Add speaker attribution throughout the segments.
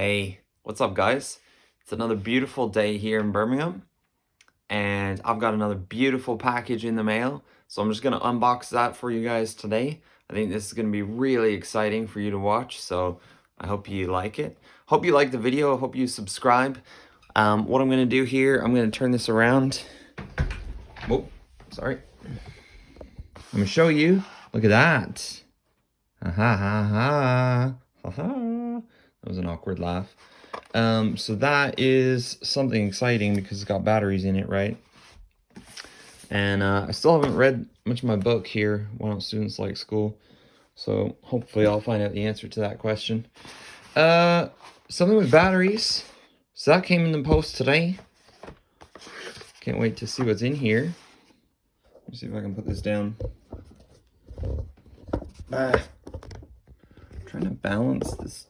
Speaker 1: Hey, what's up, guys? It's another beautiful day here in Birmingham, and I've got another beautiful package in the mail. So I'm just going to unbox that for you guys today. I think this is going to be really exciting for you to watch, so I hope you like it. Hope you like the video. I hope you subscribe. What I'm going to do here, I'm going to turn this around. Oh, sorry. I'm going to show you. Look at that. Ha ha ha ha. Ha ha. That was an awkward laugh. So that is something exciting because it's got batteries in it, right? And I still haven't read much of my book here, Why Don't Students Like School? So hopefully I'll find out the answer to that question. Something with batteries. So that came in the post today. Can't wait to see what's in here. Let me see if I can put this down. I'm trying to balance this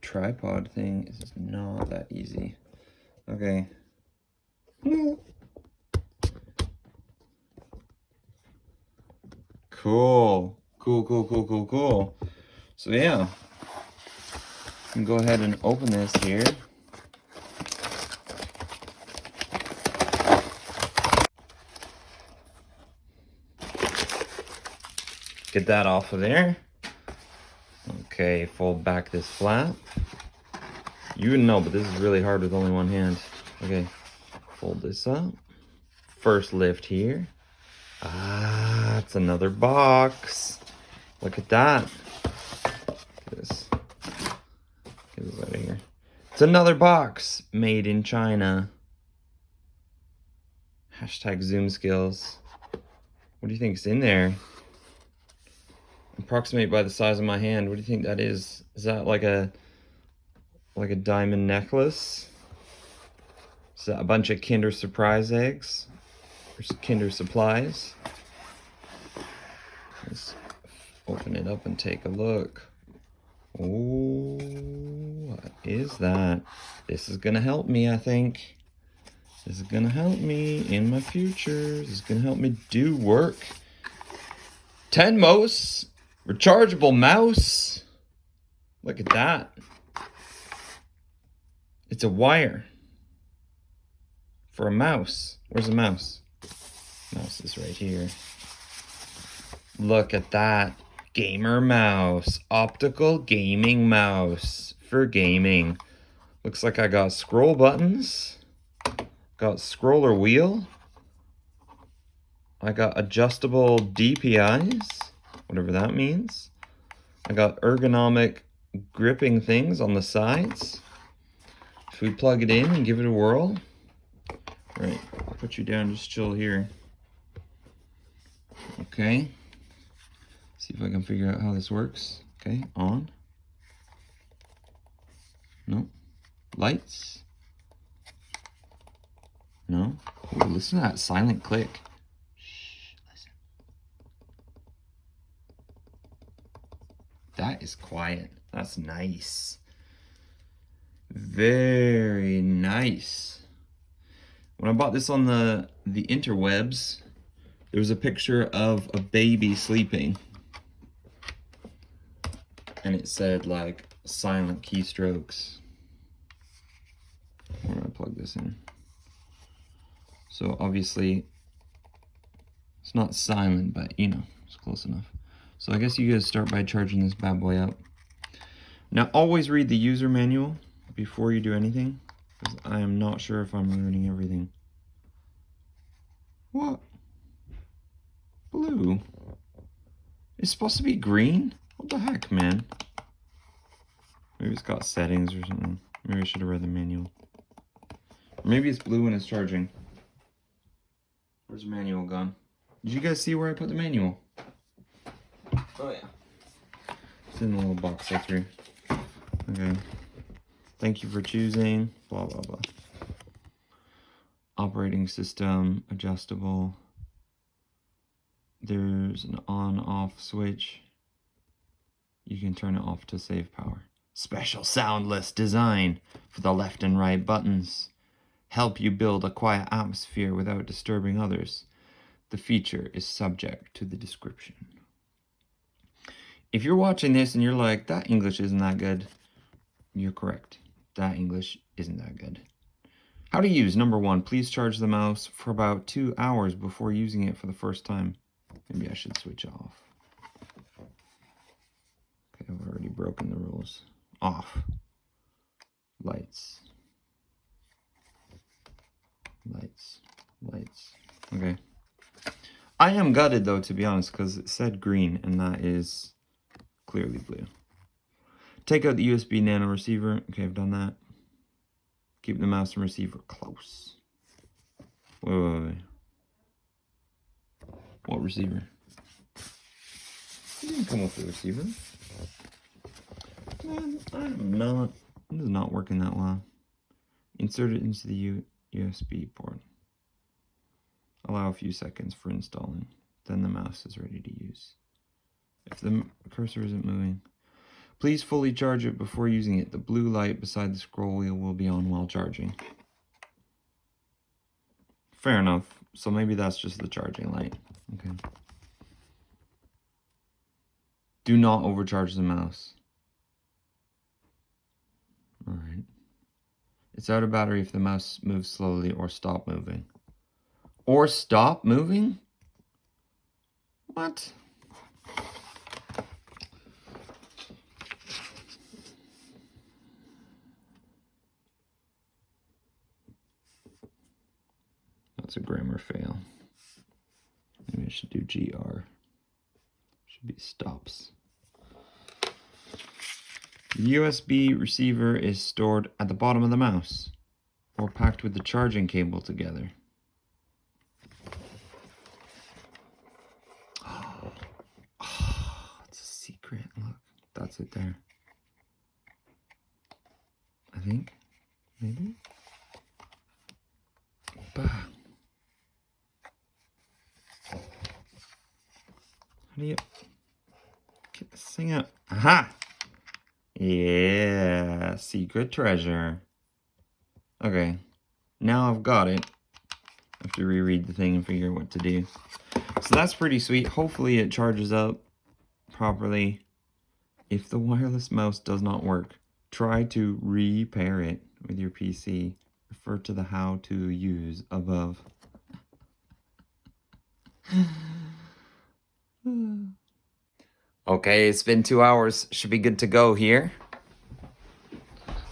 Speaker 1: tripod thing. This is not that easy. Okay. Cool. Cool. So yeah, I can go ahead and open this here. Get that off of there. Okay, fold back this flap. You wouldn't know, but this is really hard with only one hand. Okay, fold this up. First lift here. Ah, it's another box. Look at that. Get this out of here. It's another box made in China. Hashtag Zoom skills. What do you think's in there? Approximate by the size of my hand. What do you think that is? Is that like a diamond necklace? Is that a bunch of Kinder Surprise eggs? Or Kinder Supplies? Let's open it up and take a look. Oh, what is that? This is gonna help me, I think. This is gonna help me in my future. This is gonna help me do work. Tenmos, rechargeable mouse. Look at that. It's a wire for a mouse. Where's the mouse? Mouse is right here. Look at that. Gamer mouse. Optical gaming mouse for gaming. Looks like I got scroll buttons. Got scroller wheel. I got adjustable DPIs, whatever that means. I got ergonomic gripping things on the sides. If we plug it in and give it a whirl. All right, I'll put you down, just chill here. Okay. See if I can figure out how this works. Okay, on. No. Lights. No. Ooh, listen to that silent click. Shh, listen. That is quiet. That's nice. Very nice. When I bought this on the interwebs, there was a picture of a baby sleeping. And it said like silent keystrokes. Where do I plug this in? So obviously it's not silent, but you know, it's close enough. So I guess you guys start by charging this bad boy up. Now always read the user manual before you do anything, because I am not sure if I'm learning everything. What? Blue? It's supposed to be green? What the heck, man? Maybe it's got settings or something. Maybe I should have read the manual. Or maybe it's blue when it's charging. Where's the manual gone? Did you guys see where I put the manual? Oh yeah. It's in the little box I threw. Okay. Thank you for choosing. Blah, blah, blah. Operating system, adjustable. There's an on-off switch. You can turn it off to save power. Special soundless design for the left and right buttons. Help you build a quiet atmosphere without disturbing others. The feature is subject to the description. If you're watching this and you're like, that English isn't that good, you're correct. that English isn't that good. How to use. Number 1, please charge the mouse for about 2 hours before using it for the first time. Maybe I should switch off. Okay, I've already broken the rules. Off. Lights. Lights. Lights. Okay. I am gutted though, to be honest, because it said green and that is clearly blue. Take out the USB nano receiver. Okay, I've done that. Keep the mouse and receiver close. Wait. What receiver? It didn't come with the receiver. Man, I'm not. This is not working that well. Insert it into the USB port. Allow a few seconds for installing. Then the mouse is ready to use. If the cursor isn't moving, please fully charge it before using it. The blue light beside the scroll wheel will be on while charging. Fair enough. So maybe that's just the charging light. Okay. Do not overcharge the mouse. Alright. It's out of battery if the mouse moves slowly or stop moving. Or stop moving? What? That's a grammar fail. Maybe I should do GR. Should be stops. The USB receiver is stored at the bottom of the mouse or packed with the charging cable together. Oh, it's a secret. Look, that's it there. I think. Maybe. Bah. How do you get this thing out? Aha! Yeah, secret treasure. Okay, now I've got it. I have to reread the thing and figure out what to do. So that's pretty sweet. Hopefully it charges up properly. If the wireless mouse does not work, try to repair it with your PC. Refer to the how to use above. Okay, it's been 2 hours. Should be good to go here.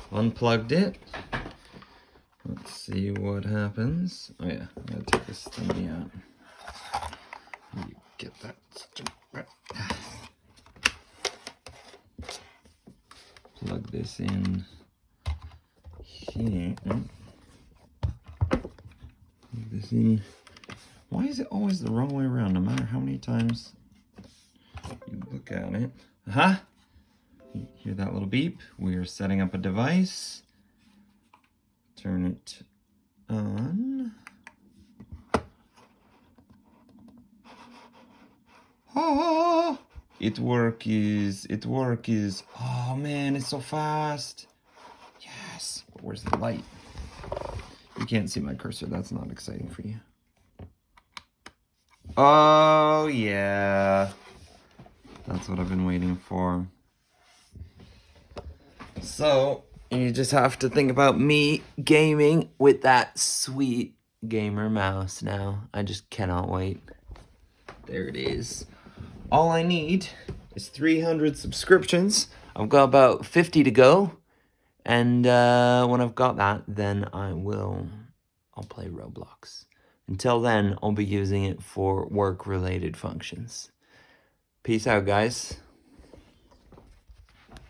Speaker 1: Unplugged it. Let's see what happens. Oh yeah, I'm gonna take this thingy out. You get that. Plug this in here. Plug this in. Why is it always the wrong way around, no matter how many times you look at it? Aha! You hear that little beep? We are setting up a device. Turn it on. Oh, it works. Oh man, it's so fast. Yes. Where's the light? You can't see my cursor. That's not exciting for you. Oh yeah. That's what I've been waiting for. So, you just have to think about me gaming with that sweet gamer mouse now. I just cannot wait. There it is. All I need is 300 subscriptions. I've got about 50 to go. And when I've got that, then I'll play Roblox. Until then, I'll be using it for work-related functions. Peace out, guys.